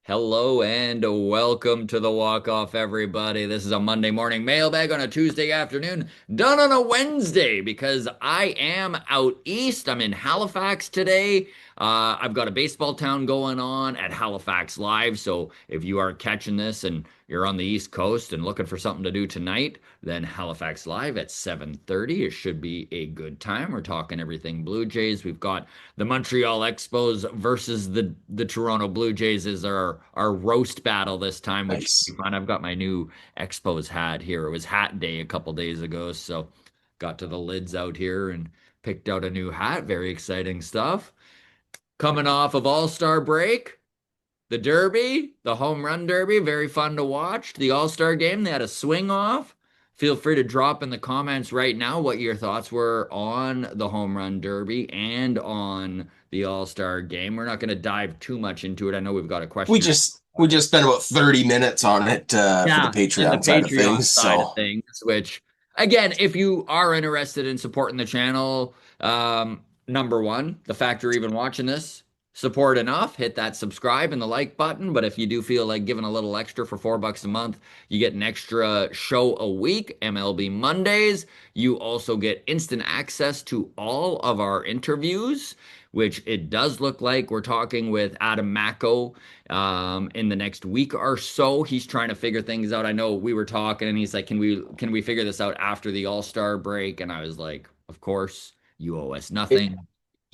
Hello and welcome to the Walk Off, everybody. This is a Monday morning mailbag on a Tuesday afternoon, done on a Wednesday because I am out east. I'm in Halifax today. I've got a baseball town going on at Halifax Live. So if you are catching this and you're on the East Coast and looking for something to do tonight, then Halifax Live at 7:30. It should be a good time. We're talking everything Blue Jays. We've got the Montreal Expos versus the Toronto Blue Jays is our roast battle this time, which should be Nice. fun. I've got my new Expos hat here. It was hat day a couple days ago, so got to the lids out here and picked out a new hat. Very exciting stuff. Coming off of All-Star break, the Derby, the home run derby, very fun to watch. The All-Star game, they had a swing off. Feel free to drop in the comments right now what your thoughts were on the home run derby and on the All-Star game. We're not going to dive too much into it. I know we've got a We question. just we just spent about 30 minutes on it for the Yeah, in the Patreon side of Patreon things. side of So things, which again, if you are interested in supporting the channel, number one, the fact you're even watching this, support enough, hit that subscribe and the like button. But if you do feel like giving a little extra for $4 a month, you get an extra show a week, MLB Mondays. You also get instant access to all of our interviews, which it does look like we're talking with Adam Macko in the next week or so. He's trying to figure things out. I know we were talking and he's like, can we figure this out after the All-Star break? And I was like, of course, you owe us it, nothing.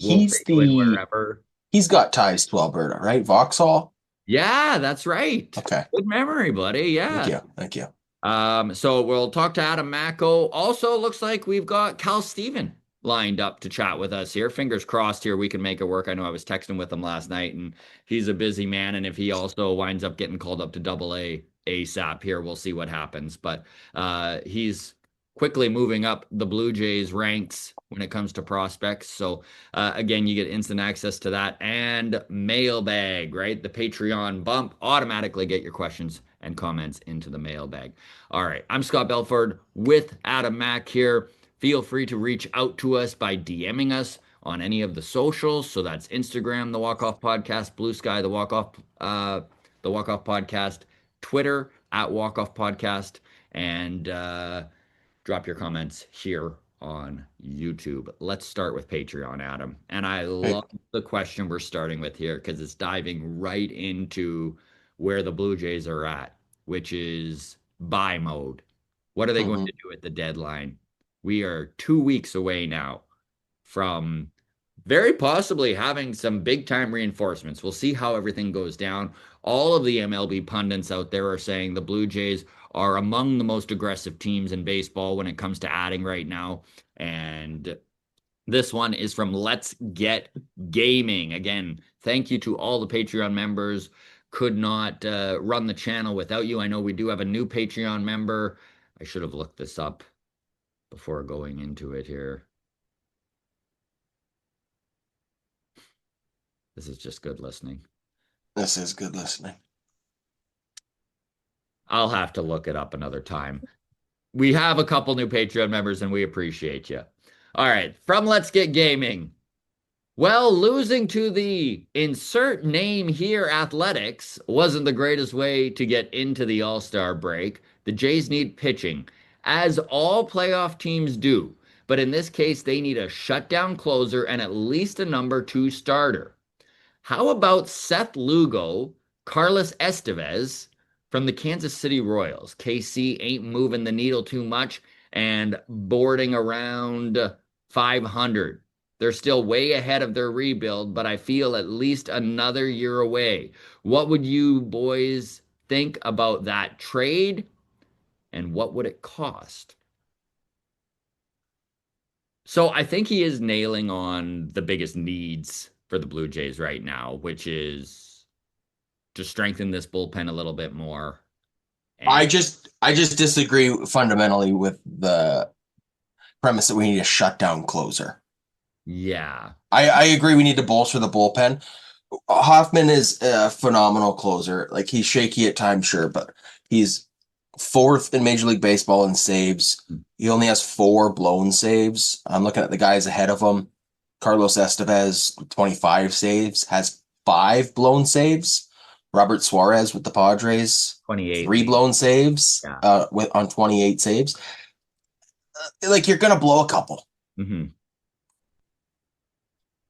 We'll he's fit you in the wherever. he's got ties to Alberta, right? Vauxhall. Yeah, that's right. Okay. Good memory, buddy. Thank Yeah. you. Thank you. So we'll talk to Adam Macko. Also, looks like we've got Cal Steven lined up to chat with us here. Fingers crossed here we can make it work. I know I was texting with him last night and he's a busy man. And if he also winds up getting called up to double A ASAP here, we'll see what happens. But he's quickly moving up the Blue Jays ranks when it comes to prospects. So again, you get instant access to that and mailbag, right? The Patreon bump automatically get your questions and comments into the mailbag. All right. I'm Scott Belford with Adam Mack here. Feel free to reach out to us by DMing us on any of the socials. So that's Instagram, the Walk Off Podcast, Blue Sky, the Walk Off Podcast, Twitter at Walk Off Podcast, and drop your comments here on YouTube. Let's start with Patreon, Adam. And I Right. love the question we're starting with here because it's diving right into where the Blue Jays are at, which is buy mode. What are they going hmm to do at the deadline? We are 2 weeks away now from very possibly having some big time reinforcements. We'll see how everything goes down. All of the MLB pundits out there are saying the Blue Jays are among the most aggressive teams in baseball when it comes to adding right now. And this one is from Let's Get Gaming. Again, thank you to all the Patreon members. Could not run the channel without you. I know we do have a new Patreon member. I should have looked this up before going into it here. This is just good listening. This is good listening. I'll have to look it up another time. We have a couple new Patreon members and we appreciate you. All right, from Let's Get Gaming. Well, losing to the insert name here Athletics wasn't the greatest way to get into the All-Star break. The Jays need pitching, as all playoff teams do. But in this case, they need a shutdown closer and at least a number two starter. How about Seth Lugo, Carlos Estevez from the Kansas City Royals? KC ain't moving the needle too much and boarding around 500. They're still way ahead of their rebuild, but I feel at least another year away. What would you boys think about that trade and what would it cost? So I think he is nailing on the biggest needs for the Blue Jays right now, which is to strengthen this bullpen a little bit more. I And just I just disagree fundamentally with the premise that we need a shutdown closer. yeah, I agree we need to bolster the bullpen. Hoffman is a phenomenal closer. Like he's shaky at times, sure, but he's fourth in Major League Baseball in saves. He only has four blown saves. I'm looking at the guys ahead of him. Carlos Estevez, 25 saves, has five blown saves. Robert Suarez with the Padres, 28. three blown saves Yeah. with on 28 saves. Like you're gonna blow a couple. Hmm.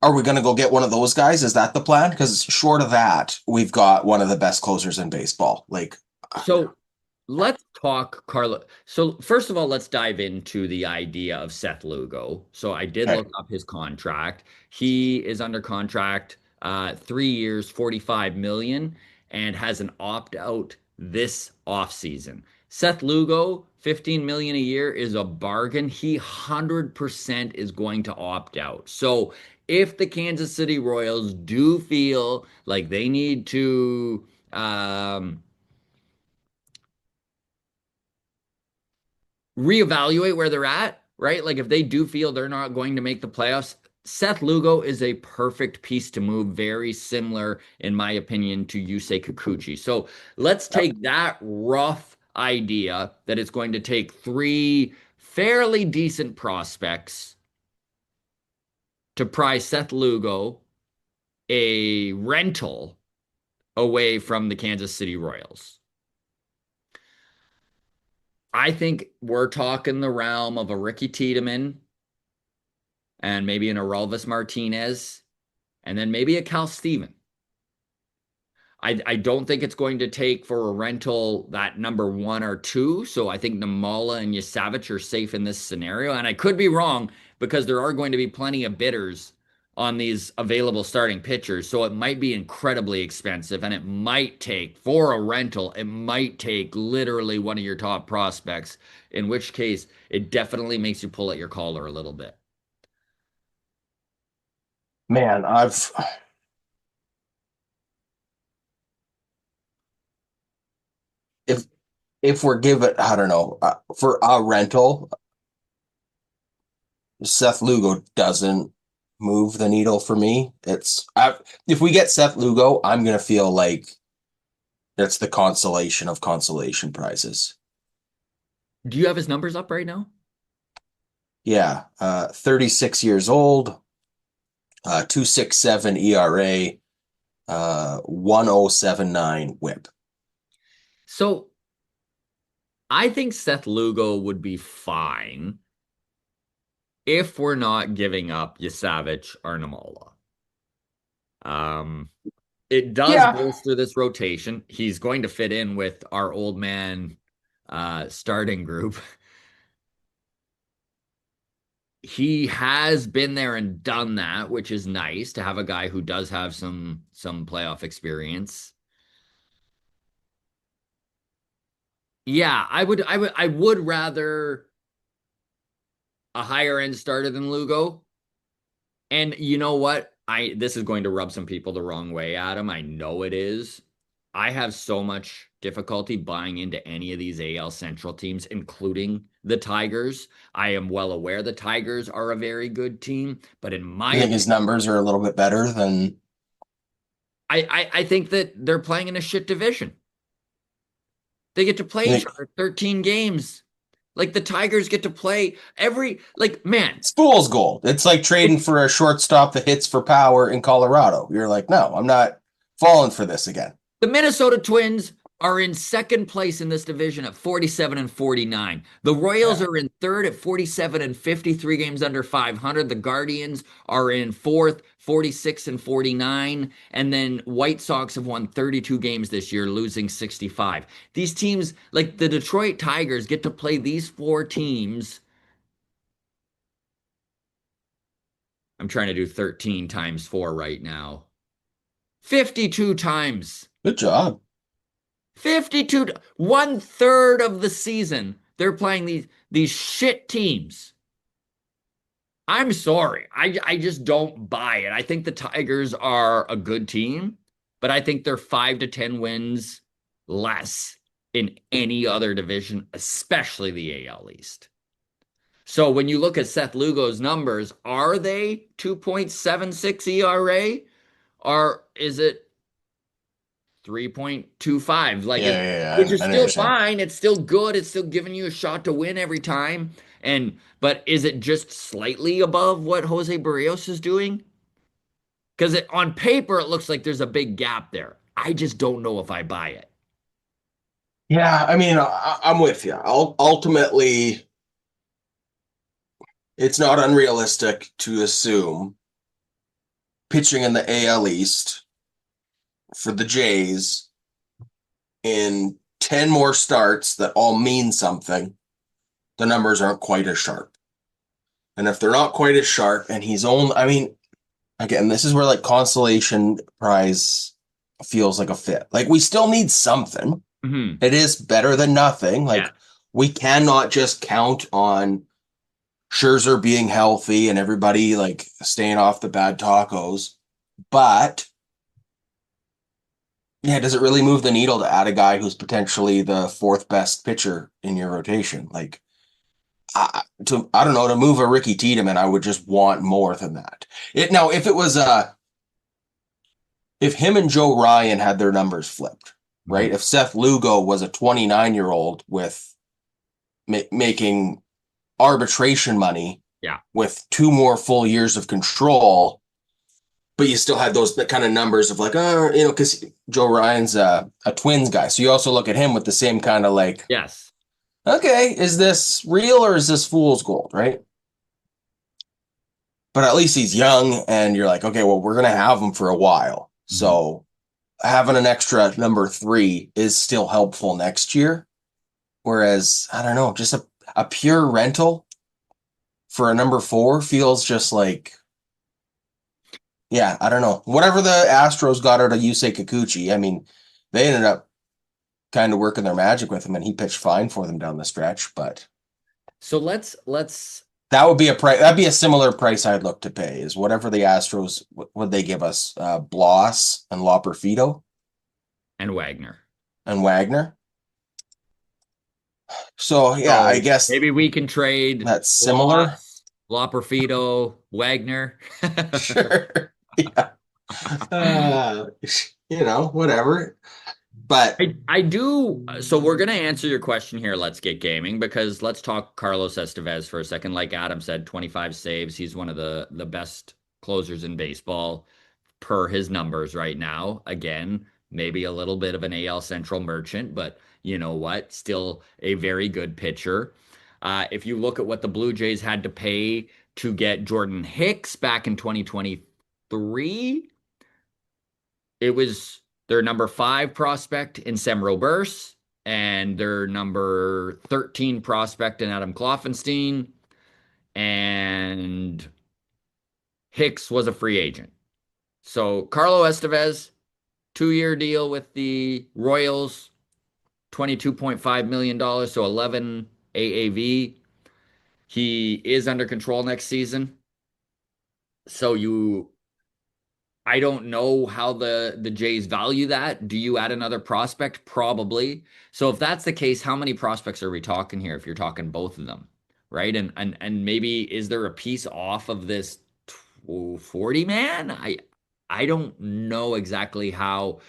Are we gonna go get one of those guys? Is that the plan? Because short of that, we've got one of the best closers in baseball. Like, So let's talk, Carla. So first of all, let's dive into the idea of Seth Lugo. So I did okay, look up his contract. He is under contract 3 years, 45 million, and has an opt-out this offseason. Seth Lugo, 15 million a year is a bargain. He 100% is going to opt out. So if the Kansas City Royals do feel like they need to reevaluate where they're at, right? Like if they do feel they're not going to make the playoffs, Seth Lugo is a perfect piece to move, very similar, in my opinion, to Yusei Kikuchi. So let's yep. take that rough idea that it's going to take three fairly decent prospects to pry Seth Lugo, a rental, away from the Kansas City Royals. I think we're talking the realm of a Ricky Tiedemann and maybe an Arelvis Martinez, and then maybe a Cal Steven. I don't think it's going to take for a rental that number one or two. So I think Namala and Yasavich are safe in this scenario. And I could be wrong because there are going to be plenty of bidders on these available starting pitchers. So it might be incredibly expensive. And it might take, for a rental, it might take literally one of your top prospects, in which case it definitely makes you pull at your collar a little bit. Man, I've if we're given, I don't know, for a rental, Seth Lugo doesn't move the needle for me. If we get Seth Lugo, I'm gonna feel like that's the consolation of consolation prizes. Do you have his numbers up right now? Yeah, 36 years old, 2.67 ERA, 1079 WHIP. So I think Seth Lugo would be fine if we're not giving up Yasavich or Namola. Um, it does Yeah, bolster this rotation. He's going to fit in with our old man starting group. He has been there and done that, which is nice to have a guy who does have some playoff experience. Yeah, I would rather a higher end starter than Lugo. And you know what? This is going to rub some people the wrong way, Adam. I know it is. I have so much difficulty buying into any of these AL Central teams, including the Tigers. I am well aware the Tigers are a very good team, but in my you think his opinion, numbers are a little bit better than I think that they're playing in a shit division. They get to play you each think? other 13 games. Like the Tigers get to play every like man, It's fool's gold. It's like trading for a shortstop that hits for power in Colorado. You're like, no, I'm not falling for this again. the Minnesota Twins are in second place in this division at 47 and 49. The Royals Yeah. are in third at 47 and 53 games under 500. The Guardians are in fourth, 46 and 49. And then White Sox have won 32 games this year, losing 65. These teams, like the Detroit Tigers, get to play these four teams. I'm trying to do 13 times four right now. 52 times. Good job. 52, one third of the season, they're playing these shit teams. I'm sorry. I just don't buy it. I think the Tigers are a good team, but I think they're 5 to 10 wins less in any other division, especially the AL East. So when you look at Seth Lugo's numbers, are they 2.76 ERA? Or is it 3.25? Like Yeah, it, yeah, which yeah. is I know what you're still saying. fine. It's still good. It's still giving you a shot to win every time. And but is it just slightly above what Jose Barrios is doing? Because on paper it looks like there's a big gap there. I just don't know if I buy it. Yeah, I mean, I'm with you. Ultimately, it's not unrealistic to assume pitching in the AL East for the Jays in 10 more starts that all mean something, the numbers aren't quite as sharp. And if they're not quite as sharp, and he's only, I mean, again, this is where like consolation prize feels like a fit. Like we still need something. Mhm. It is better than nothing. Yeah. Like we cannot just count on Scherzer being healthy and everybody like staying off the bad tacos. But yeah, does it really move the needle to add a guy who's potentially the fourth best pitcher in your rotation? Like I don't know, to move a Ricky Tiedemann, I would just want more than that. It now if it was if him and Joe Ryan had their numbers flipped, right? Mhm. If Seth Lugo was a 29-year-old with making arbitration money Yeah. with 2 more full years of control, but you still had those kind of numbers of like, oh, because Joe Ryan's a Twins guy. So you also look at him with the same kind of like, Yes. okay, is this real or is this fool's gold, right? But at least he's young and you're like, okay, well, we're going to have him for a while. Mhm. So having an extra number 3 is still helpful next year. Whereas, I don't know, just a pure rental for a number 4 feels just like, yeah, I don't know. Whatever the Astros got out of Yusei Kikuchi, I mean, they ended up kind of working their magic with him and he pitched fine for them down the stretch. But So let's that would be a price. That'd be a similar price I'd look to pay is whatever the Astros would they give us? Bloss and Loperfido and Wagner. and Wagner. So yeah, I So guess maybe we can trade that's similar. Bloss, Loperfido, Wagner. Sure. Yeah. Uh, whatever. But I do. So we're going to answer your question here. Let's get gaming because let's talk Carlos Estevez for a second. Like Adam said, 25 saves. He's one of the best closers in baseball per his numbers right now. Again, maybe a little bit of an AL Central merchant, but you know what? Still a very good pitcher. If you look at what the Blue Jays had to pay to get Jordan Hicks back in 2023, it was their number 5 prospect in Sem Robers and their number 13 prospect in Adam Kloffenstein. And Hicks was a free agent. So Carlo Estevez, 2-year deal with the Royals, $22.5 million, so 11 AAV. He is under control next season. So I don't know how the Jays value that. Do you add another prospect? Probably. So if that's the case, how many prospects are we talking here if you're talking both of them? Right? And maybe is there a piece off of this 40 man? I don't know exactly how.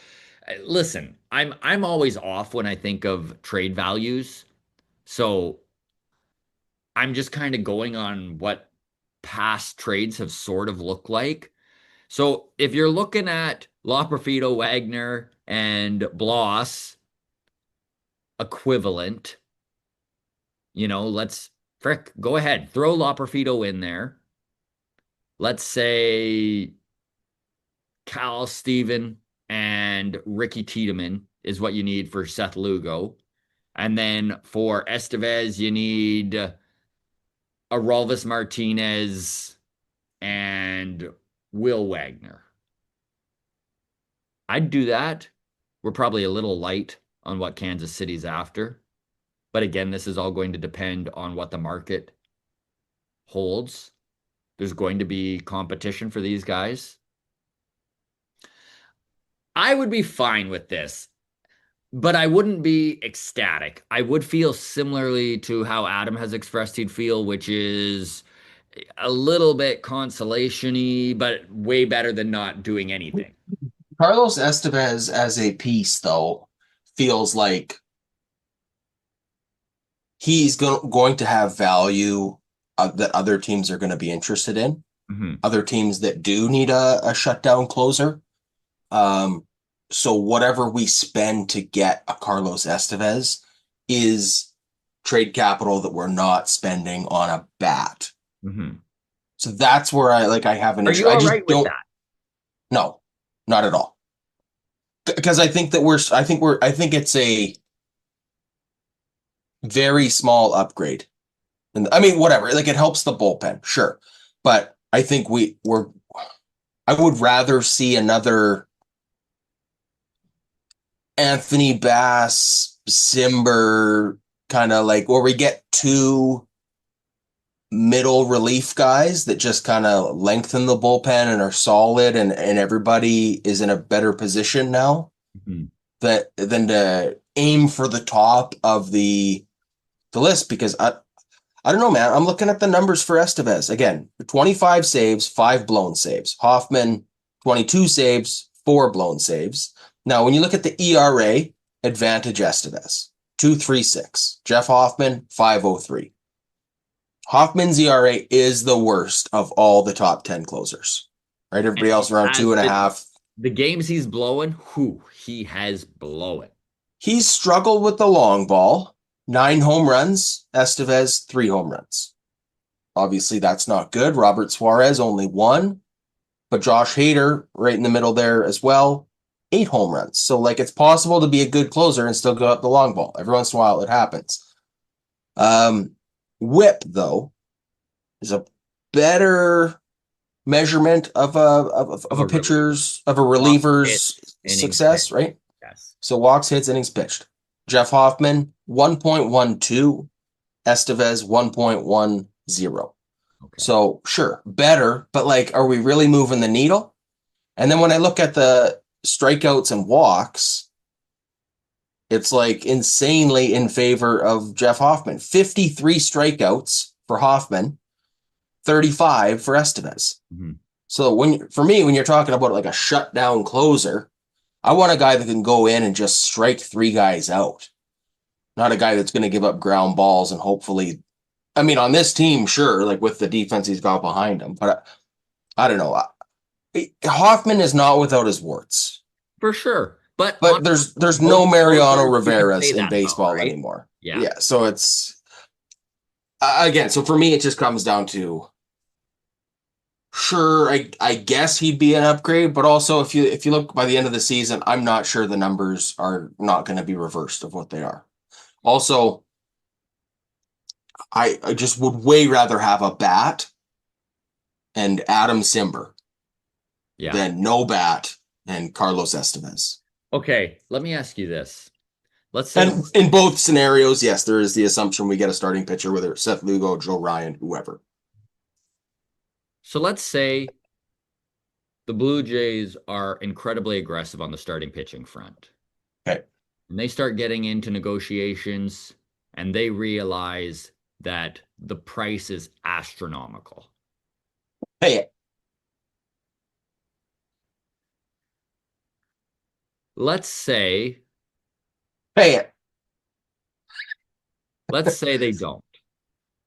Listen, I'm always off when I think of trade values. So I'm just kind of going on what past trades have sort of looked like. So if you're looking at Loperfido, Wagner, and Bloss equivalent, let's frick, go ahead, throw Loperfido in there. Let's say Cal Steven and Ricky Tiedemann is what you need for Seth Lugo. And then for Estevez, you need Arolvis Martinez and Will Wagner. I'd do that. We're probably a little light on what Kansas City's after. But again, this is all going to depend on what the market holds. There's going to be competition for these guys. I would be fine with this, but I wouldn't be ecstatic. I would feel similarly to how Adam has expressed he'd feel, which is a little bit consolation-y, but way better than not doing anything. Carlos Estevez as a piece, though, feels like he's going to have value that other teams are going to be interested in. Mhm. Other teams that do need a shutdown closer. Um, So whatever we spend to get a Carlos Estevez is trade capital that we're not spending on a bat. Mm-hmm. So that's where I have an Are issue. you I all just right with don't. that? No, not at all. Because I think it's a very small upgrade. And I mean, whatever, like it helps the bullpen, sure. But I think I would rather see another Anthony Bass, Simber kind of like where we get two middle relief guys that just kind of lengthen the bullpen and are solid and everybody is in a better position now Mm-hmm. that than to aim for the top of the list because I don't know, man. I'm looking at the numbers for Estevez. Again, 25 saves, 5 blown saves. Hoffman, 22 saves, 4 blown saves. Now, when you look at the ERA, advantage Estevez, 2.36. Jeff Hoffman, 5.03. Hoffman's ERA is the worst of all the top 10 closers, right? And Everybody he else around has two and a been half. the games he's blowing. Who he has blowing. He's struggled with the long ball. 9 home runs. Estevez, 3 home runs. Obviously, that's not good. Robert Suarez, only 1. But Josh Hader, right in the middle there as well, 8 home runs. So, like, it's possible to be a good closer and still go up the long ball. Every once in a while, it happens. Whip, though, is a better measurement of Of a a reliever. pitcher's, of a Walks, hits, reliever's innings success, pitched. right? Yes. So, walks, hits, innings pitched. Jeff Hoffman, 1.12. Estevez, 1.10. Okay. So, sure, better, but like, are we really moving the needle? And then when I look at the strikeouts and walks, it's like insanely in favor of Jeff Hoffman. 53 strikeouts for Hoffman, 35 for Estevez. Mm-hmm. So for me, when you're talking about like a shutdown closer, I want a guy that can go in and just strike 3 guys out. Not a guy that's going to give up ground balls and hopefully, I mean, on this team, sure, like with the defense he's got behind him, but I don't know. Hoffman is not without his warts. For sure. But But there's no most Mariano closers you can Rivera's say in that about, baseball right? anymore. Yeah. Yeah, so it's again. So for me, it just comes down to sure. I guess he'd be an upgrade, but also if you look by the end of the season, I'm not sure the numbers are not going to be reversed of what they are. Also, I just would way rather have a bat and Adam Simber Yeah. than no bat and Carlos Estevez. Okay. Let me ask you this. Let's say And in both scenarios, yes, there is the assumption we get a starting pitcher, whether it's Seth Lugo, Joe Ryan, whoever. so. Let's say the Blue Jays are incredibly aggressive on the starting pitching front. Okay. And they start getting into negotiations and they realize that the price is astronomical. Hey, Let's say, hey, let's say they don't.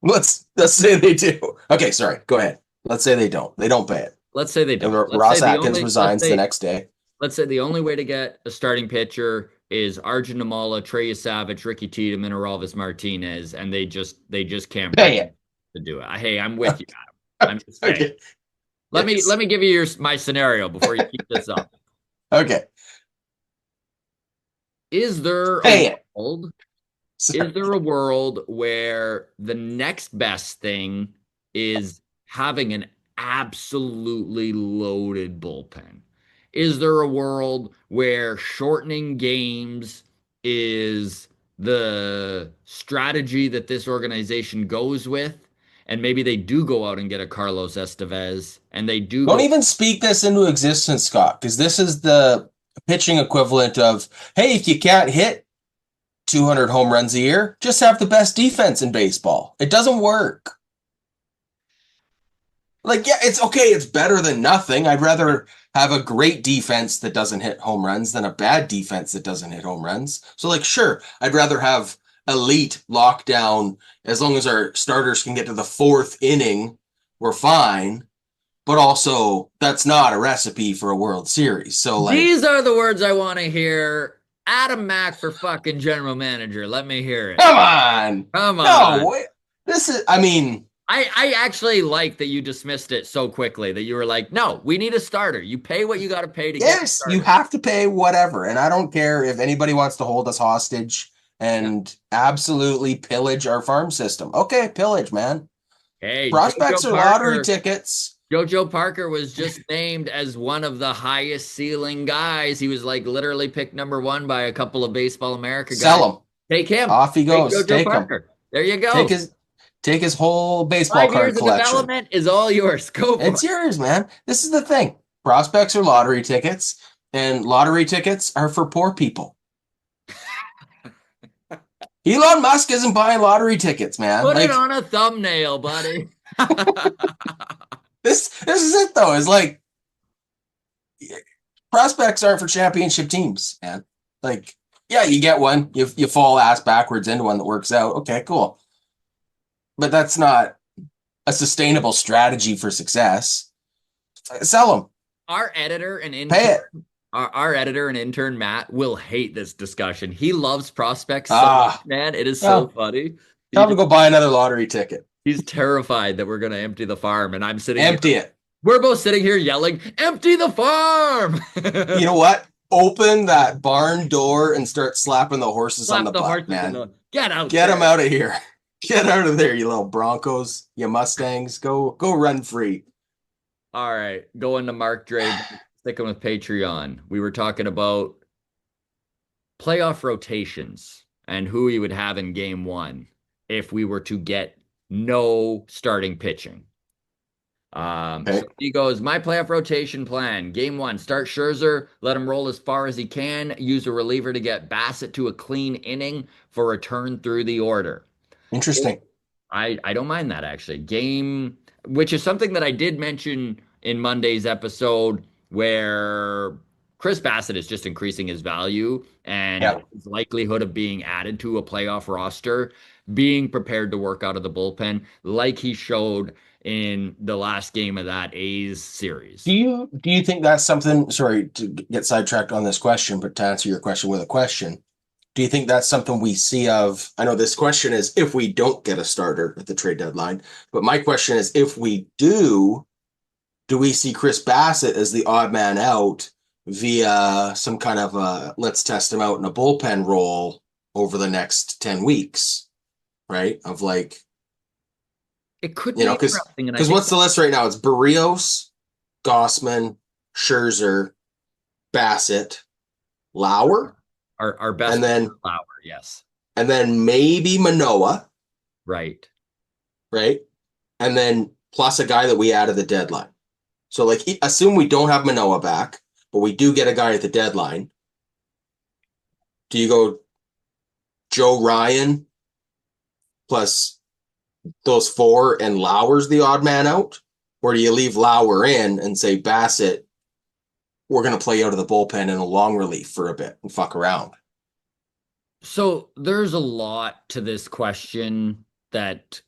let's say they do. Okay, sorry. Go ahead. Let's say they don't. They don't pay it. Let's say they And don't. Let's say Ross the Atkins only resigns the next day. let's say the only way to get a starting pitcher is Arjun Namala, Trey Savage, Ricky Tiedemann, and Orelvis Martinez, and they just can't bring Pay it. to do it. Hey, I'm with you, Adam. I'm just saying. Okay. Let me give you my scenario before you keep this up. Okay. Is there Pay a it. world? Sorry. Is there a world where the next best thing is having an absolutely loaded bullpen? Is there a world where shortening games is the strategy that this organization goes with? And maybe they do go out and get a Carlos Estevez and they do Don't go. even speak this into existence, Scott, because this is the pitching equivalent of, hey, if you can't hit 200 home runs a year, just have the best defense in baseball. It doesn't work. Like, yeah, it's okay. It's better than nothing. I'd rather have a great defense that doesn't hit home runs than a bad defense that doesn't hit home runs. So, like, sure, I'd rather have elite lockdown as long as our starters can get to the 4th inning, we're fine. but also that's not a recipe for a World Series. So like, These are the words I want to hear. Adam Mack for fucking general manager. Let me hear it. come on, Come no, on. this is. I mean, I actually like that you dismissed it so quickly that you were like, no, we need a starter. You pay what you got to pay to get the yes, you starter. have to pay whatever, and I don't care if anybody wants to hold us hostage Yeah. and absolutely pillage our farm system. Okay, pillage, man. Hey, Prospects are lottery tickets. JoJo Parker was just named as one of the highest ceiling guys. He was like literally picked number one by a couple of Baseball America guys. Sell him. Take him. Off he Take goes. JoJo Take him. Parker. There you Take go. his take his whole baseball 5 years card of collection. development is all yours. Go for It's it. yours, man. This is the thing. Prospects are lottery tickets, and lottery tickets are for poor people. Elon Musk isn't buying lottery tickets, man. Put it Like on a thumbnail, buddy. this is it though. Is like prospects aren't for championship teams, man. Like, yeah, you get one, you fall ass backwards into one that works out. Okay, cool. But that's not a sustainable strategy for success. Sell them. Our editor and Pay intern, it. our editor and intern Matt will hate this discussion. He loves prospects so much, Ah, man. It is so well, funny. tell them to go buy another lottery ticket. He's terrified that we're gonna empty the farm, and I'm sitting here. Empty it. We're both sitting here yelling, "Empty the farm!" You know what? Open that barn door and start slapping the horses on Slap the the butt, horses in man. the get out Get there. them out of here. Get out of there, you little Broncos, you Mustangs. Go run free. All right, going to Mark Dre, sticking with Patreon. We were talking about playoff rotations and who we would have in game one if we were to get no starting pitching. Okay. So he goes, my playoff rotation plan. Game one, start Scherzer, let him roll as far as he can, use a reliever to get Bassett to a clean inning for return through the order. Interesting. I don't mind that actually. Game, which is something that I did mention in Monday's episode where Chris Bassett is just increasing his value and Yeah. his likelihood of being added to a playoff roster, being prepared to work out of the bullpen like he showed in the last game of that A's series. Do you think that's something, sorry to get sidetracked on this question, but to answer your question with a question, do you think that's something we see of? I know this question is if we don't get a starter at the trade deadline, but my question is if we do we see Chris Bassett as the odd man out via some kind of a let's test him out in a bullpen role over the next 10 weeks, right? Of like, It could you be know, interesting, and I because think what's the list right now? It's Barrios, Gossman, Scherzer, Bassett, Lauer, our best and then flower, yes, maybe Manoa, right. right? And then plus a guy that we added the deadline. So like assume we don't have Manoa back, but we do get a guy at the deadline. Do you go Joe Ryan plus those four and Lauer's the odd man out? Or do you leave Lauer in and say Bassett, we're going to play out of the bullpen in a long relief for a bit and fuck around? So there's a lot to this question that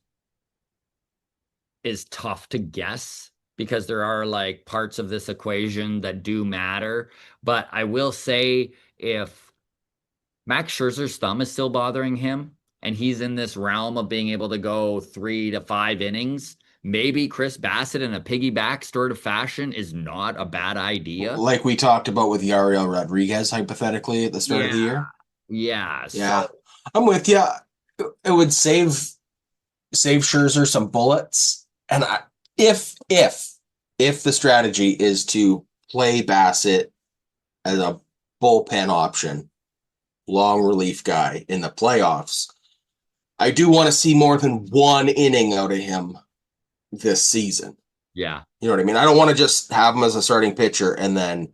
is tough to guess because there are like parts of this equation that do matter. But I will say if Max Scherzer's thumb is still bothering him and he's in this realm of being able to go 3 to 5 innings, maybe Chris Bassett in a piggyback sort of fashion is not a bad idea. Like we talked about with Yariel Rodriguez, hypothetically, at the start of the year. Yeah. Yeah, So I'm with you. It would save Scherzer some bullets. And if the strategy is to play Bassett as a bullpen option, long relief guy in the playoffs, I do want to see more than one inning out of him this season. yeah. You know what I mean? I don't want to just have him as a starting pitcher and then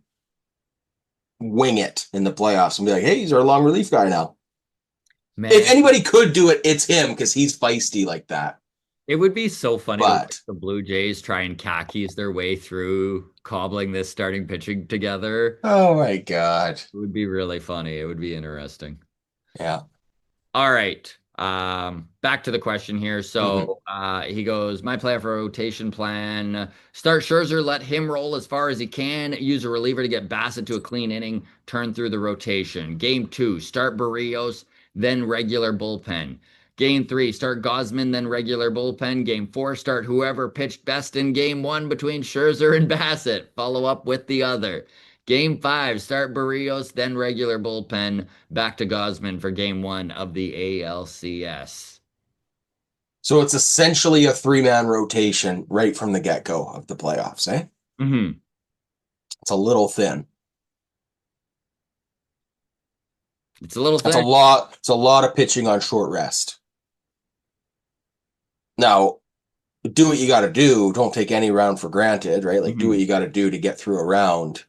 wing it in the playoffs and be like, hey, he's our long relief guy now. Man, If anybody could do it, it's him because he's feisty like that. it would be so funny to watch But the Blue Jays try and khakis their way through cobbling this starting pitching together. oh my God. It would be really funny. It would be interesting. Yeah. All right. Back to the question here. Hmm. So he goes, my player for rotation plan. Start Scherzer, let him roll as far as he can. Use a reliever to get Bassett to a clean inning, turn through the rotation. Game two, start Barrios, then regular bullpen. Game three, start Gosman, then regular bullpen. Game four, start whoever pitched best in game one between Scherzer and Bassett. Follow up with the other. Game five, start Barrios, then regular bullpen. Back to Gosman for game one of the ALCS. So it's essentially a three-man rotation right from the get-go of the playoffs, eh? Hmm. It's a little thin. It's a little It's a thin. lot. It's a lot of pitching on short rest. Now, do what you got to do. Don't take any round for granted, right? Like do Hmm. what you got to do to get through a round.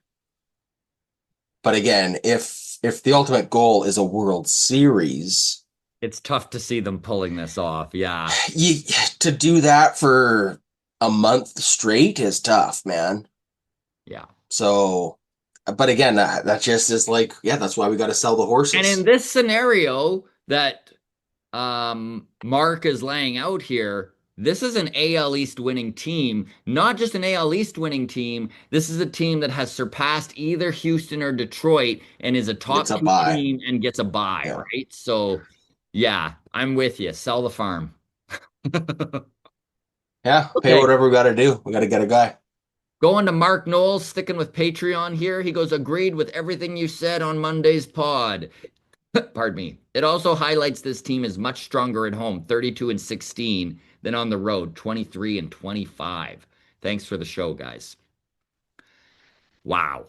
But again, if the ultimate goal is a World Series, It's tough to see them pulling this off. Yeah. you to do that for a month straight is tough, man. Yeah. So, but again, that just is like, yeah, that's why we got to sell the And in horses. this scenario that Mark is laying out here, this is an AL East winning team, not just an AL East winning team. This is a team that has surpassed either Houston or Detroit and is a It's top a two buy. team and gets a bye, Yeah. right? So, yeah, I'm with you. Sell the farm. Yeah, pay Okay. whatever we got to do. We got to get a guy. Going to Mark Knowles, sticking with Patreon here. He goes, agreed with everything you said on Monday's pod. Pardon me. It also highlights this team is much stronger at home, 32 and 16, than on the road, 23 and 25. Thanks for the show, guys. Wow.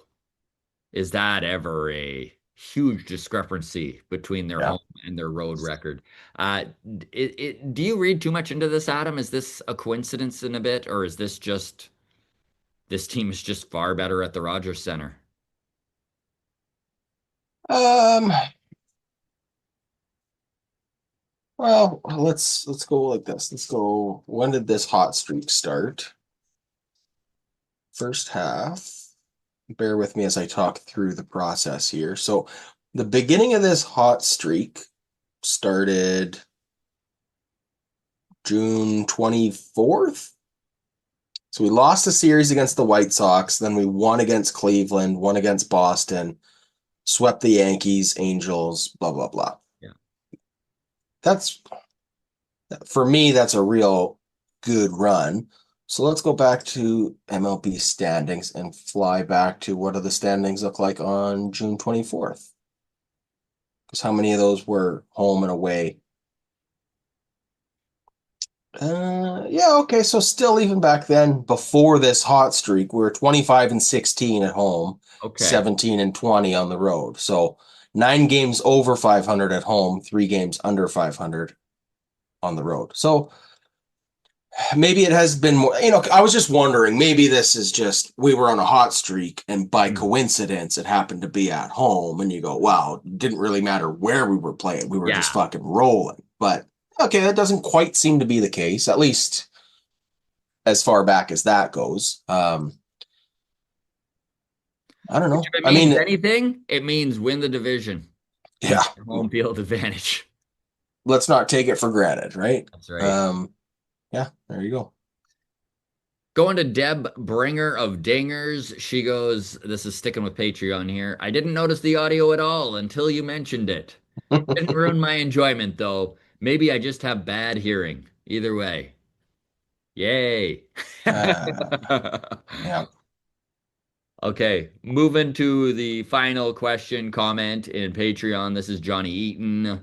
Is that ever a huge discrepancy between their Yeah. home and their road record? Do you read too much into this, Adam? Is this a coincidence in a bit, or is this just this team is just far better at the Rogers Center? Um, well, let's go like this. Let's go. When did this hot streak start? First half. Bear with me as I talk through the process here. So, the beginning of this hot streak started June 24th. So, we lost a series against the White Sox, then we won against Cleveland, won against Boston, swept the Yankees, Angels, blah blah blah. Yeah. That's for me, that's a real good run. So let's go back to MLB standings and fly back to what do the standings look like on June 24th? Because how many of those were home and away? Yeah, okay. So still even back then, before this hot streak, we were 25 and 16 at home, Okay. 17 and 20 on the road. So 9 games over 500 at home, 3 games under 500 on the road. So maybe it has been more, I was just wondering, maybe this is just we were on a hot streak and by Mm. coincidence it happened to be at home and you go, wow, it didn't really matter where we were playing. We were just Yeah. fucking rolling. But okay, that doesn't quite seem to be the case, at least as far back as that goes. I don't Which know. if it I means mean, anything, it means win the division and yeah, get home field advantage. let's not take it for granted, right? That's right. Um, yeah, there you go. Going to Deb Bringer of Dingers. She goes, this is sticking with Patreon here. I didn't notice the audio at all until you mentioned it. Didn't ruin my enjoyment though. Maybe I just have bad hearing. Either way. Yay. uh, yeah. Okay, moving to the final question comment in Patreon. This is Johnny Eaton.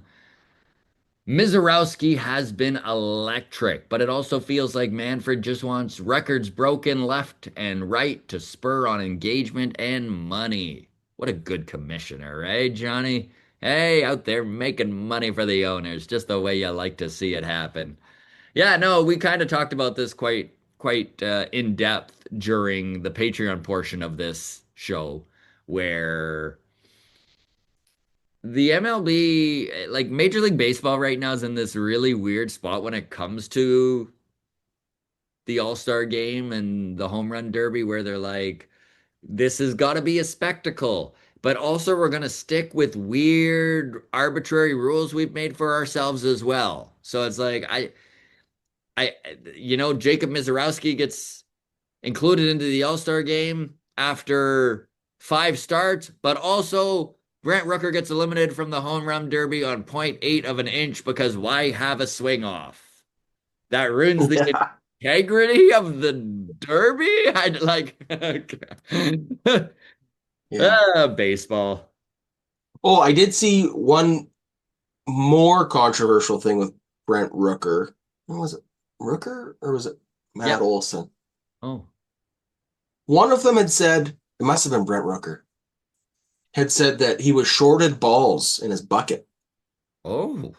Mizorowski has been electric, but it also feels like Manfred just wants records broken left and right to spur on engagement and money. What a good commissioner, eh, Johnny? Hey, out there making money for the owners, just the way you like to see it happen. Yeah, no, we kind of talked about this quite in depth during the Patreon portion of this show, where the MLB, like Major League Baseball right now is in this really weird spot when it comes to the All-Star game and the home run derby where they're like, this has got to be a spectacle. but also we're going to stick with weird arbitrary rules we've made for ourselves as well. So it's like I Jacob Mizorowski gets included into the All-Star game after 5 starts, but also Brent Rooker gets eliminated from the home run derby on .8 of an inch because why have a swing off? That ruins the Yeah. integrity of the derby. I'd like Yeah. baseball. Oh, I did see one more controversial thing with Brent Rooker. What was it? Rooker or was it Matt Yep. Olson? Oh. One of them had said, it must have been Brent Rooker, had said that he was shorted balls in his bucket. Oh.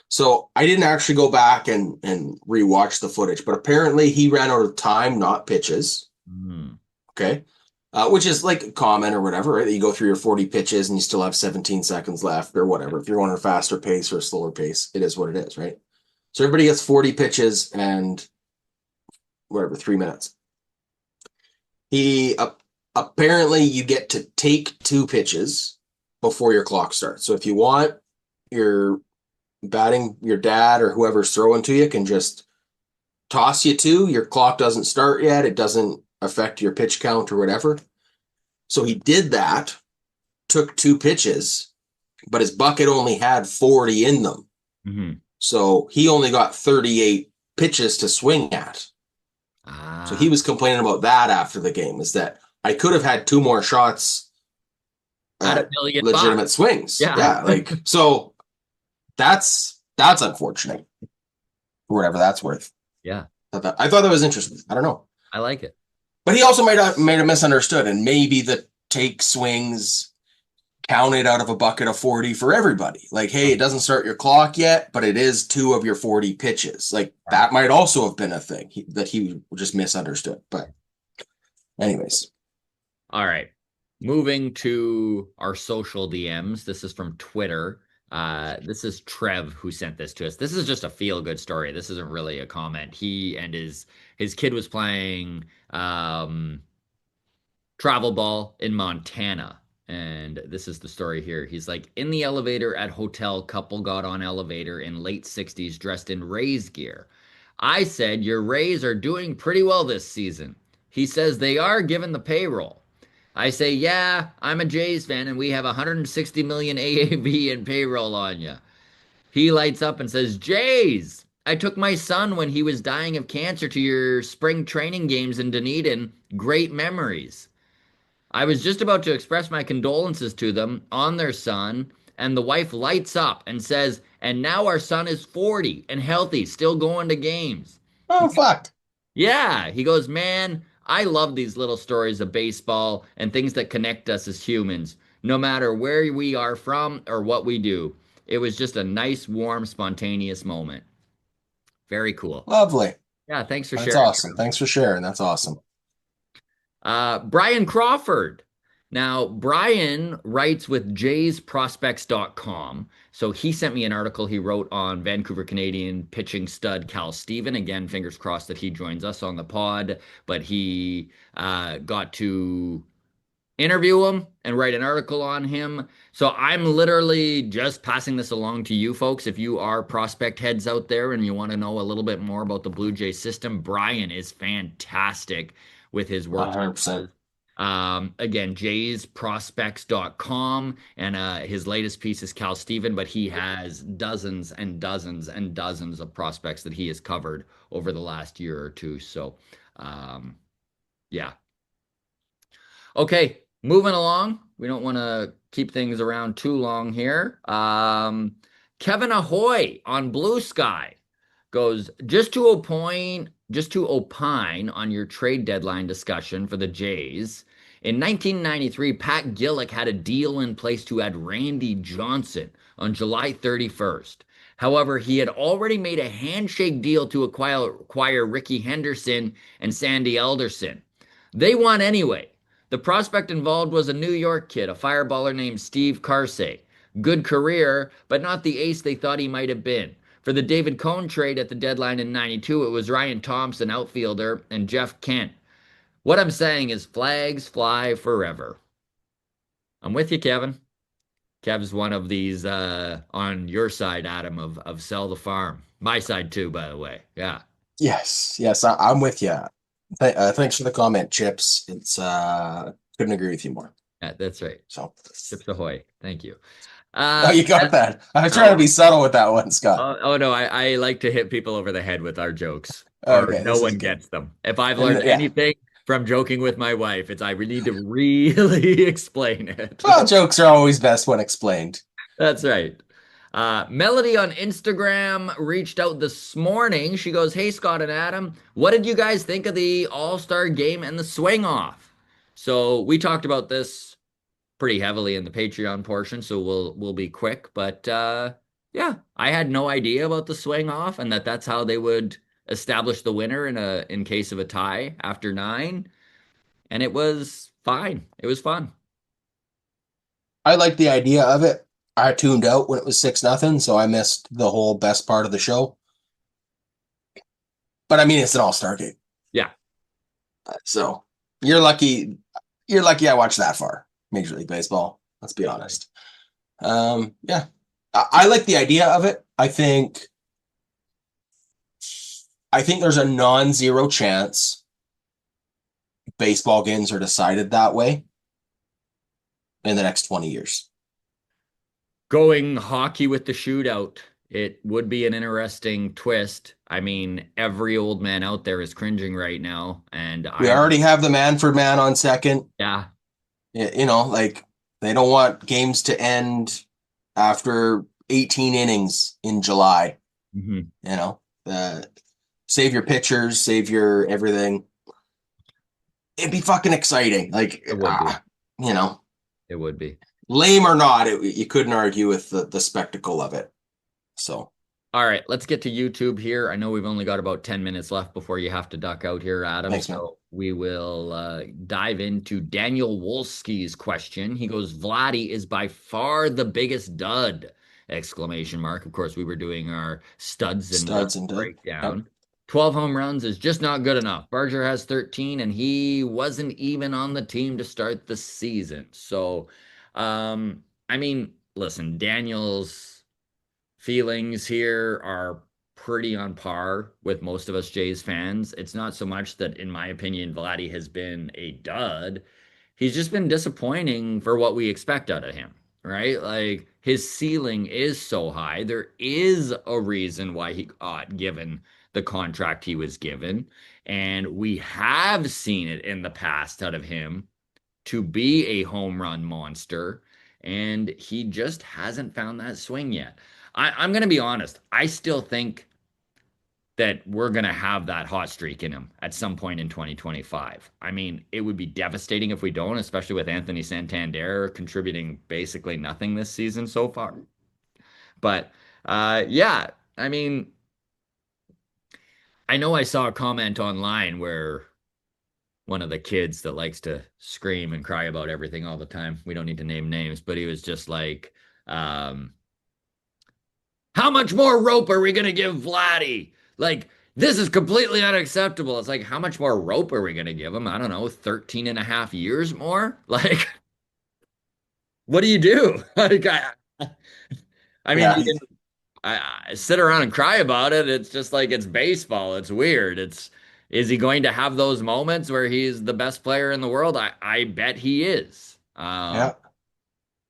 So I didn't actually go back and rewatch the footage, but apparently he ran out of time, not pitches. Hmm. Okay. Which is like common or whatever, right? You go through your 40 pitches and you still have 17 seconds left or whatever. If you're on a faster pace or a slower pace, it is what it is, right? So everybody gets 40 pitches and whatever, 3 minutes. He apparently you get to take 2 pitches before your clock starts. So if you want, your batting, your dad or whoever's throwing to you can just toss you two. Your clock doesn't start yet. It doesn't affect your pitch count or whatever. So he did that, took 2 pitches, but his bucket only had 40 in them. Hmm. So he only got 38 pitches to swing at. So Ah. he was complaining about that after the game, is that I could have had 2 more shots At a at million bucks. legitimate swings. Yeah. Yeah, like so that's unfortunate for whatever that's worth. Yeah. I thought that was interesting. I don't know. I like it. But he also might have misunderstood, and maybe the take swings counted out of a bucket of 40 for everybody. Like, hey, it doesn't start your clock yet, but it is 2 of your 40 pitches. Like that might also have been a thing that he just misunderstood. But anyways, All right. Moving to our social DMs. This is from Twitter. This is Trev who sent this to us. This is just a feel good story. This isn't really a comment. He and his kid was playing travel ball in Montana. And this is the story here. He's like, in the elevator at hotel, couple got on elevator in late 60s dressed in Rays gear. I said, your Rays are doing pretty well this season. He says they are given the payroll. I say, yeah, I'm a Jays fan and we have 160 million AAV in payroll on you. He lights up and says, Jays, I took my son when he was dying of cancer to your spring training games in Dunedin. Great memories. I was just about to express my condolences to them on their son, and the wife lights up and says, and now our son is 40 and healthy, still going to games. oh fuck. Yeah, he goes, man, I love these little stories of baseball and things that connect us as humans, no matter where we are from or what we do. It was just a nice, warm, spontaneous moment. Very cool. Lovely. Yeah, thanks for That's sharing. awesome. Thanks for sharing. That's awesome. Brian Crawford. Now, Brian writes with jaysprospects.com. So he sent me an article he wrote on Vancouver Canadian pitching stud Cal Steven. Again, fingers crossed that he joins us on the pod, but he got to interview him and write an article on him. So I'm literally just passing this along to you folks. If you are prospect heads out there and you want to know a little bit more about the Blue Jay system, Brian is fantastic with his work. 100%. Again, jaysprospects.com, and his latest piece is Cal Steven, but he has dozens and dozens and dozens of prospects that he has covered over the last year or two. So, yeah. Okay, moving along. We don't want to keep things around too long here. Kevin Ahoy on Blue Sky goes, just to opine on your trade deadline discussion for the Jays. In 1993, Pat Gillick had a deal in place to add Randy Johnson on July 31st. However, he had already made a handshake deal to acquire Ricky Henderson and Sandy Alderson. They won anyway. The prospect involved was a New York kid, a fireballer named Steve Carsey. Good career, but not the ace they thought he might have been. For the David Cohn trade at the deadline in 92, it was Ryan Thompson, outfielder, and Jeff Kent. What I'm saying is flags fly forever. I'm with you, Kevin. Kev's one of these on your side, Adam, of sell the farm. My side too, by the way. Yeah, Yes, I'm with you. Thanks for the comment, Chips. It's couldn't agree with you more. yeah, that's right. So, Chips Ahoy. Thank you. oh, Uh, you got that. I was trying to oh, be subtle with that one, Scott. oh no, I like to hit people over the head with our jokes, or Okay, no this is one good. gets them. If I've And learned yeah, anything from joking with my wife, it's I need to really explain it. well, jokes are always best when explained. That's right. Melody on Instagram reached out this morning. She goes, "Hey, Scott and Adam, what did you guys think of the All-Star game and the swing off?" So we talked about this pretty heavily in the Patreon portion, so we'll be quick. But yeah, I had no idea about the swing off and that that's how they would establish the winner in case of a tie after nine. And it was fine. It was fun. I like the idea of it. I tuned out when it was 6-0, so I missed the whole best part of the show. But I mean, it's an all-star game, Yeah, so you're lucky. You're lucky I watched that far. Major League Baseball. Let's be honest. Yeah, I like the idea of it. I think there's a non-zero chance baseball games are decided that way in the next 20 years. going hockey with the shootout, it would be an interesting twist. I mean, every old man out there is cringing right now, and We I'm already have the man for man on second. yeah, Like they don't want games to end after 18 innings in July. mhm, You know, save your pitchers, save your everything. It'd be fucking exciting. Like, it would be. you know, It would be. lame or not, you couldn't argue with the spectacle of it. So, All right, let's get to YouTube here. I know we've only got about 10 minutes left before you have to duck out here, Adam. thanks, man. So we will dive into Daniel Wolski's question. He goes, Vladdy is by far the biggest dud! Exclamation mark. Of course, we were doing our studs and duds Studs and dud. Yep. breakdown. 12 home runs is just not good enough. Barger has 13, and he wasn't even on the team to start the season. So, I mean, listen, Daniel's feelings here are pretty on par with most of us Jays fans. It's not so much that, in my opinion, Vladdy has been a dud. He's just been disappointing for what we expect out of him, right? Like his ceiling is so high. There is a reason why he got given the contract he was given. And we have seen it in the past out of him to be a home run monster, and he just hasn't found that swing yet. I'm going to be honest. I still think that we're going to have that hot streak in him at some point in 2025. I mean, it would be devastating if we don't, especially with Anthony Santander contributing basically nothing this season so far. But yeah, I mean, I know I saw a comment online where one of the kids that likes to scream and cry about everything all the time. We don't need to name names, but he was just like, how much more rope are we going to give Vladdy? Like, this is completely unacceptable. It's like, how much more rope are we going to give him? I don't know, 13 and a half years more? Like, what do you do? Like, I mean, Yeah, you can I sit around and cry about it. It's just like it's baseball. It's weird. Is he going to have those moments where he's the best player in the world? I bet he is. yeah,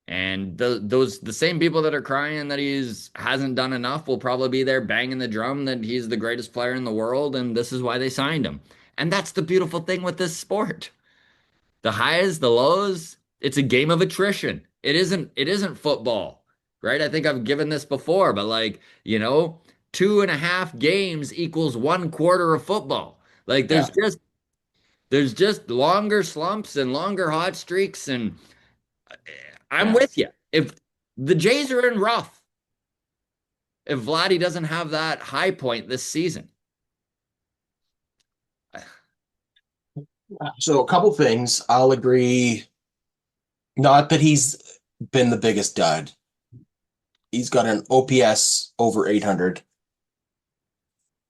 And the same people that are crying that he's hasn't done enough will probably be there banging the drum that he's the greatest player in the world, and this is why they signed him. And that's the beautiful thing with this sport. The highs, the lows, it's a game of attrition. It isn't football, right? I think I've given this before, but like, 2.5 games equals 1/4 of football. Like yeah, there's just longer slumps and longer hot streaks, and I'm yeah. with you. If the Jays are in rough, if Vladdy doesn't have that high point this season. So a couple things. I'll agree. Not that he's been the biggest dud. He's got an OPS over 800.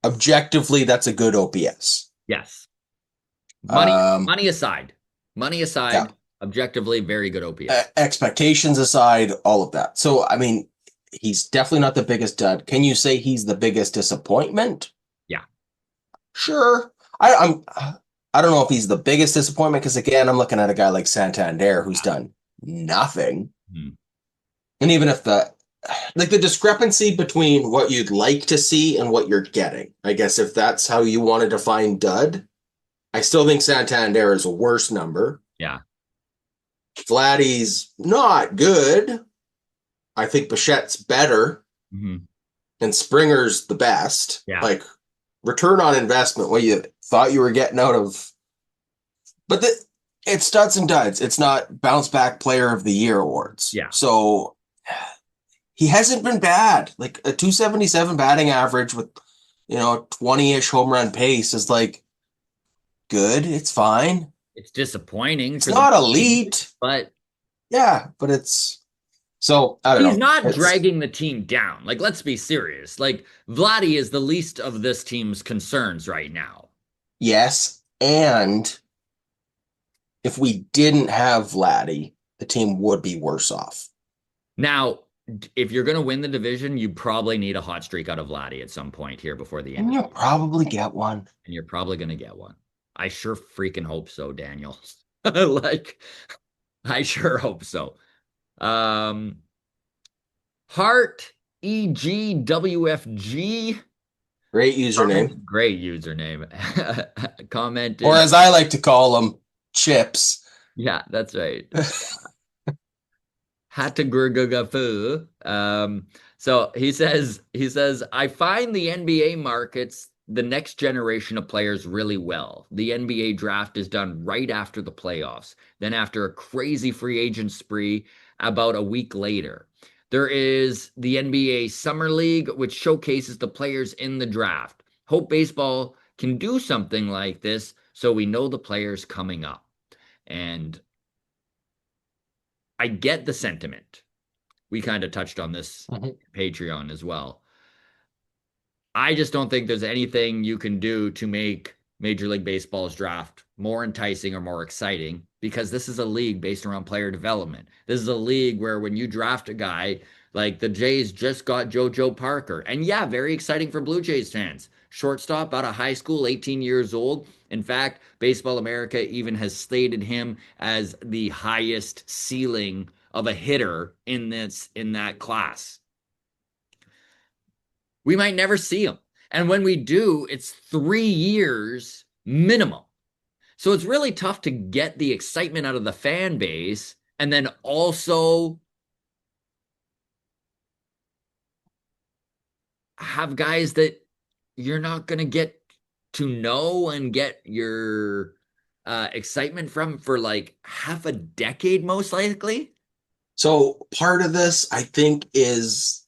Objectively, that's a good OPS. Yes. Money Um, money aside. Money yeah, aside. Objectively, very good OPS. Expectations aside, all of that. So, I mean, he's definitely not the biggest dud. Can you say he's the biggest disappointment? Yeah. Sure. I don't know if he's the biggest disappointment because again, I'm looking at a guy like Santander who's done nothing. Hmm. And even if the discrepancy between what you'd like to see and what you're getting, I guess if that's how you want to define dud, I still think Santander is a worse number. Yeah. Vladdy's not good. I think Bichette's better Hmm. and Springer's the best. Yeah. Like return on investment, what you thought you were getting out of. But it's studs and duds. It's not bounce back player of the year awards. Yeah. So he hasn't been bad. Like a 277 batting average with 20-ish home run pace is like good. It's fine. It's disappointing It's for not the elite, but yeah, but it's so I don't he's know. not It's dragging the team down. Like, let's be serious. Like, Vladdy is the least of this team's concerns right now. yes, and if we didn't have Vladdy, the team would be worse off. Now, if you're going to win the division, you probably need a hot streak out of Vladdy at some point here before the end. And you'll probably get one. And you're probably going to get one. I sure freaking hope so, Daniel. Like, I sure hope so. Heart EGWFG. Great username. Great username. Comment. Or as I like to call them, chips. Yeah, that's right. Hatagurgugafu. So he says, I find the NBA markets the next generation of players really well. The NBA draft is done right after the playoffs, then after a crazy free agent spree about a week later. There is the NBA Summer League, which showcases the players in the draft. Hope baseball can do something like this so we know the players coming up. And I get the sentiment. We kind of touched on this Patreon as well. I just don't think there's anything you can do to make Major League Baseball's draft more enticing or more exciting because this is a league based around player development. This is a league where when you draft a guy, like the Jays just got JoJo Parker. And yeah, very exciting for Blue Jays fans. Shortstop out of high school, 18 years old. In fact, Baseball America even has slated him as the highest ceiling of a hitter in that class. We might never see him. And when we do, it's 3 years minimum. So it's really tough to get the excitement out of the fan base and then also have guys that you're not going to get to know and get your excitement from for like half a decade, most likely. So part of this, I think, is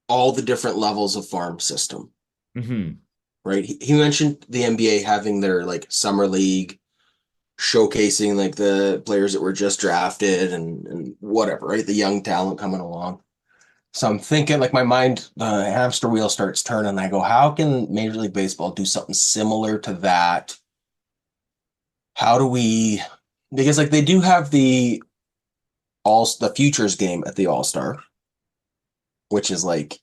all the different levels of farm system. Mm-hmm. Right? He mentioned the NBA having their like summer league, showcasing like the players that were just drafted and whatever, right? The young talent coming along. So I'm thinking, like, my mind, the hamster wheel starts turning. And I go, how can Major League Baseball do something similar to that? How do we? Because like they do have the futures game at the All-Star, which is like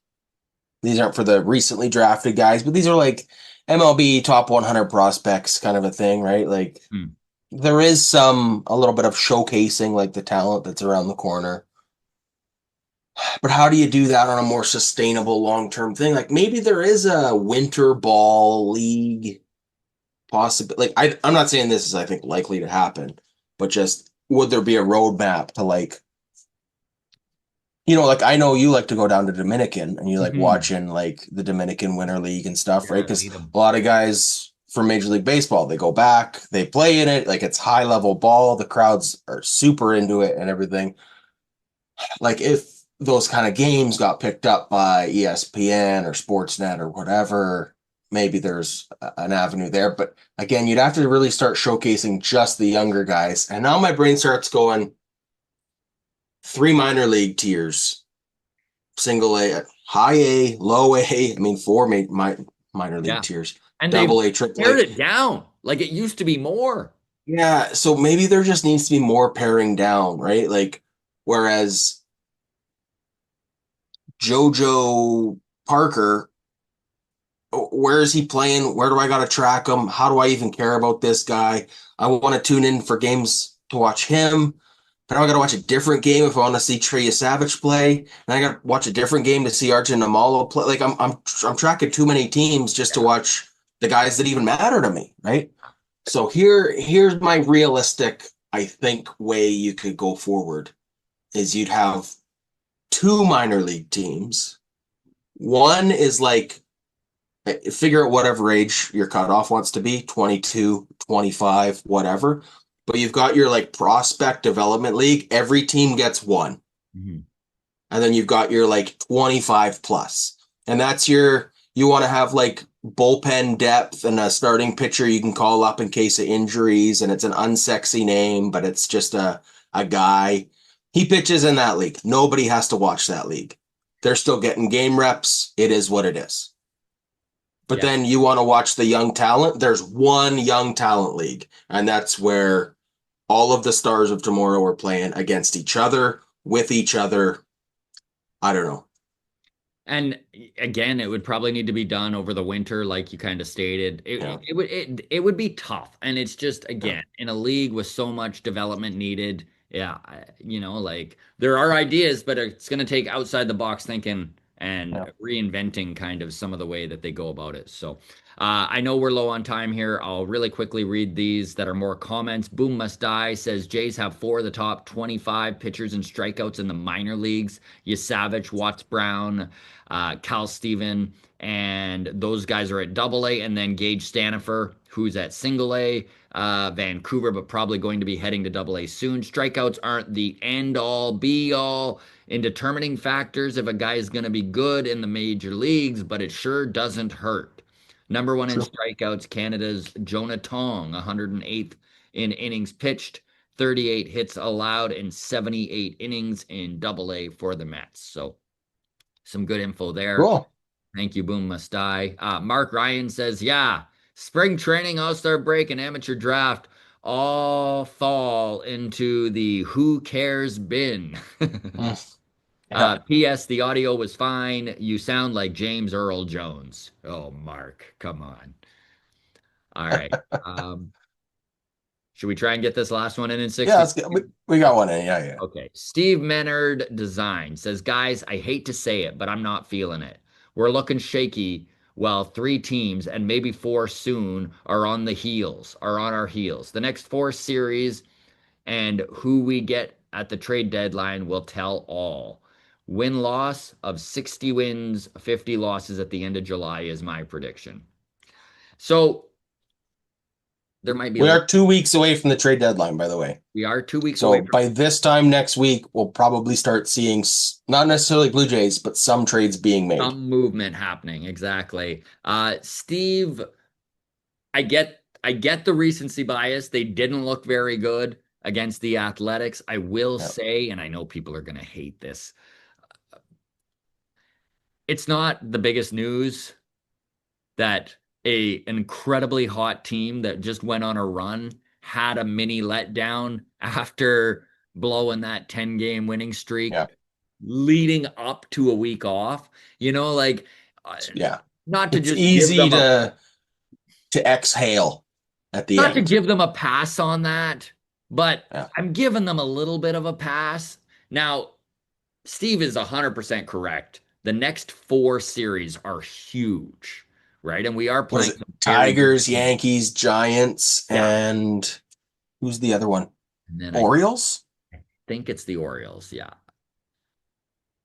these aren't for the recently drafted guys, but these are like MLB top 100 prospects kind of a thing, right? Like there is a little bit of showcasing like the talent that's around the corner. But how do you do that on a more sustainable long-term thing? Like maybe there is a winter ball league possible. Like I'm not saying this is, I think, likely to happen, but just would there be a roadmap to like, like I know you like to go down to Dominican and you like watching like the Dominican Winter League and stuff, right? Because a lot of guys from Major League Baseball, they go back, they play in it, like it's high level ball, the crowds are super into it and everything. Like if those kind of games got picked up by ESPN or Sportsnet or whatever, maybe there's an avenue there. But again, you'd have to really start showcasing just the younger guys. And now my brain starts going 3 minor league tiers, single A, high A, low A. I mean, 4 minor league tiers, and double A, triple A. Pared it down. Like it used to be more. Yeah, so maybe there just needs to be more paring down, right? Like, whereas JoJo Parker, where is he playing? Where do I got to track him? How do I even care about this guy? I want to tune in for games to watch him, but now I got to watch a different game if I want to see Trey Savage play, and I got to watch a different game to see Arjun Amalo play. Like, I'm tracking too many teams just to watch the guys that even matter to me, right? So here's my realistic, I think, way you could go forward is you'd have two minor league teams. One is like figure out whatever age your cutoff wants to be, 22, 25, whatever. But you've got your like prospect development league. Every team gets one. Mhm. And then you've got your like 25 plus. And that's you want to have like bullpen depth and a starting pitcher you can call up in case of injuries. And it's an unsexy name, but it's just a guy. He pitches in that league. Nobody has to watch that league. They're still getting game reps. It is what it is. But Yeah. then you want to watch the young talent. There's one young talent league, and that's where all of the stars of tomorrow are playing against each other, with each other. I don't know. And again, it would probably need to be done over the winter, like you kind of stated. Yeah, It would be tough, and it's just yeah, again in a league with so much development needed. Yeah, like there are ideas, but it's going to take outside the box thinking and yeah. reinventing kind of some of the way that they go about it. So I know we're low on time here. I'll really quickly read these that are more comments. Boom Must Die says Jays have four of the top 25 pitchers and strikeouts in the minor leagues. Savage, Watts Brown, Cal Steven, and those guys are at double A, and then Gage Stanifer, who's at single A, Vancouver, but probably going to be heading to double A soon. Strikeouts aren't the end all be all in determining factors if a guy is going to be good in the major leagues, but it sure doesn't hurt. Number one in True. strikeouts, Canada's Jonah Tong, 108th in innings pitched, 38 hits allowed, and 78 innings in double A for the Mets. So some good info there. Cool. Thank you, Boom Must Die. Mark Ryan says, yeah, spring training, all-star break, and amateur draft all fall into the who cares bin. Mm, yeah. P.S. The audio was fine. You sound like James Earl Jones. Oh, Mark, come on. All right. Should we try and get this last one in Yeah, 60? that's good. We got one in. Yeah, yeah. Okay. Steve Menard Design says, guys, I hate to say it, but I'm not feeling it. We're looking shaky. Well, three teams and maybe four soon are on our heels. The next four series and who we get at the trade deadline will tell all. Win loss of 60 wins, 50 losses at the end of July is my prediction. So there might be a We little, are 2 weeks away from the trade deadline, by the way. we are 2 weeks away So from by this time next week, we'll probably start seeing not necessarily Blue Jays, but some trades being made. some movement happening. Exactly. Steve, I get the recency bias. They didn't look very good against the Athletics. I will Yeah, say, and I know people are going to hate this, it's not the biggest news that a incredibly hot team that just went on a run had a mini letdown after blowing that 10 game winning streak yeah, leading up to a week off. Like uh, yeah. not to It's just give easy them a to exhale at the not to end. give them a pass on that, but Yeah. I'm giving them a little bit of a pass. Now, Steve is 100% correct. The next four series are huge, right? And we are What is playing it? some very good Tigers, teams. Yankees, Giants, Yeah. and who's the other one? And then I Orioles? think it's the Orioles, yeah,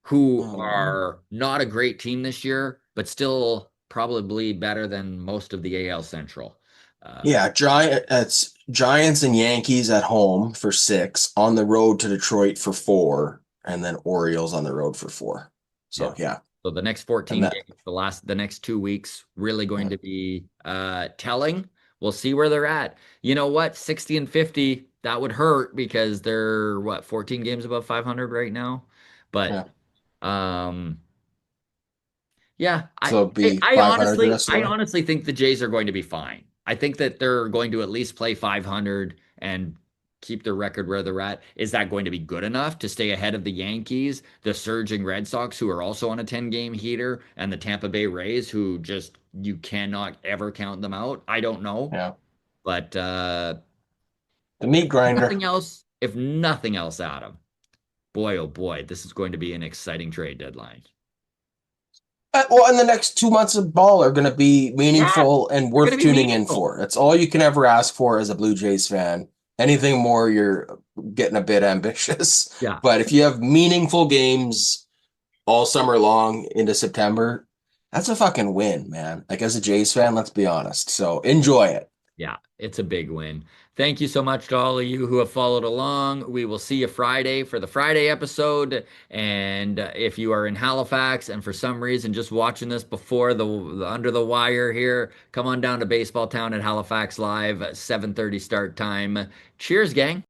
who Um, are not a great team this year, but still probably better than most of the AL Central. Uh, yeah, it's Giants and Yankees at home for 6, on the road to Detroit for 4, and then Orioles on the road for 4. yeah. So yeah, So the next and 14 that games, the next 2 weeks, really going yeah, to be telling. We'll see where they're at. You know what? 60 and 50, that would hurt because they're what, 14 games above 500 right now. But yeah. um yeah, So it'd be 500 the rest of the I way. honestly think the Jays are going to be fine. I think that they're going to at least play 500 and keep their record where they're at. Is that going to be good enough to stay ahead of the Yankees, the surging Red Sox, who are also on a 10-game heater, and the Tampa Bay Rays, who just you cannot ever count them out? I don't know. Yeah. But The meat grinder. if nothing else, Adam, boy, oh boy, this is going to be an exciting trade deadline. Well, and the next 2 months of ball are going to be Yeah, meaningful and they're going worth to be tuning in meaningful. for. That's all you can ever ask for as a Blue Jays fan. Anything more, you're getting a bit ambitious. Yeah. But if you have meaningful games all summer long into September, that's a fucking win, man. Like as a Jays fan, let's be honest. So enjoy it. Yeah, it's a big win. Thank you so much to all of you who have followed along. We will see you Friday for the Friday episode. And if you are in Halifax and for some reason just watching this before the under the wire here, come on down to Baseball Town at Halifax Live, 7:30 start time. Cheers, gang.